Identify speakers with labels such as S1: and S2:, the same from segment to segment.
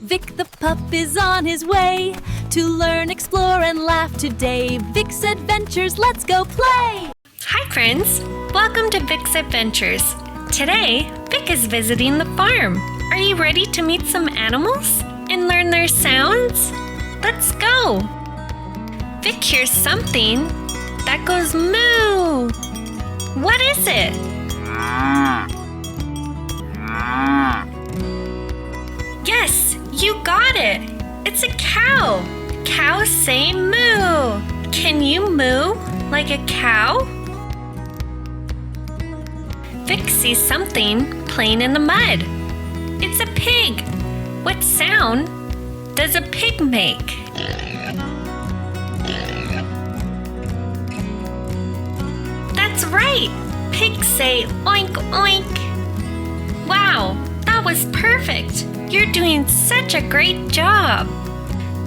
S1: Vic the pup is on his way to learn, explore, and laugh today. Vic's Adventures, let's go play!
S2: Hi friends! Welcome to Vic's Adventures. Today, Vic is visiting the farm. Are you ready to meet some animals and learn their sounds? Let's go! Vic hears something that goes moo. What is it? Yes, you got it! It's a cow! Cows say moo! Can you moo like a cow? Vic sees something playing in the mud. It's a pig! What sound does a pig make? That's right! Pigs say oink oink! Wow, that was perfect! You're doing such a great job!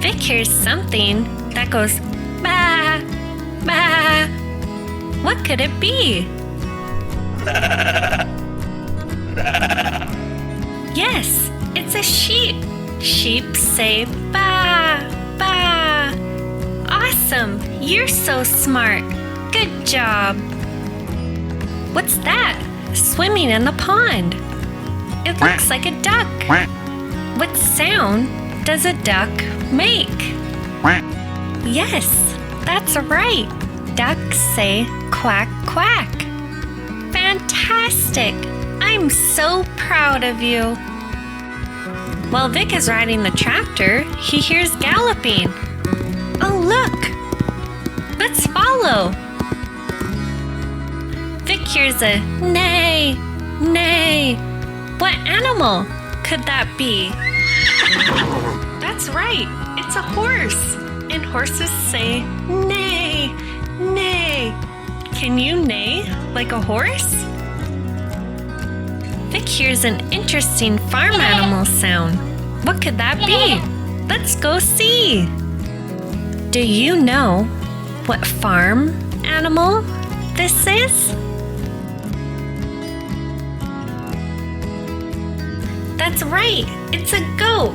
S2: Vic hears something that goes ba, ba. What could it be? Yes, it's a sheep. Sheep say ba, ba. Awesome! You're so smart. Good job. What's that? Swimming in the pond. It looks like a duck. What sound does a duck make? Yes, that's right. Ducks say quack, quack. Fantastic! I'm so proud of you. While Vic is riding the tractor, he hears galloping. Oh, look! Let's follow. Vic hears a neigh, neigh. What animal could that be? That's right, it's a horse. And horses say neigh, neigh. Can you neigh like a horse? Vic hears an interesting farm animal sound. What could that be? Let's go see. Do you know what farm animal this is? That's right, it's a goat.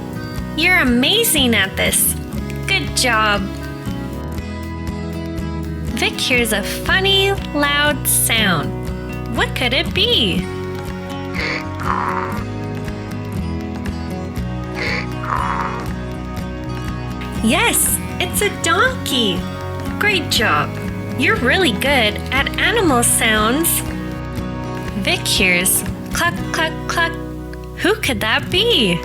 S2: You're amazing at this. Good job. Vic hears a funny, loud sound. What could it be? Yes, it's a donkey. Great job. You're really good at animal sounds. Vic hears cluck, cluck, cluck. Who could that be?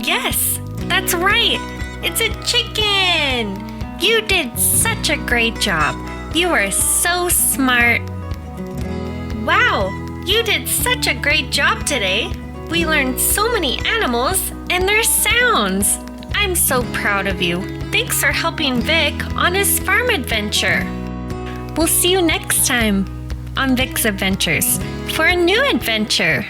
S2: Yes, that's right. It's a chicken. You did such a great job. You are so smart. Wow, you did such a great job today. We learned so many animals and their sounds. I'm so proud of you. Thanks for helping Vic on his farm adventure. We'll see you next time on Vic's Adventures for a new adventure.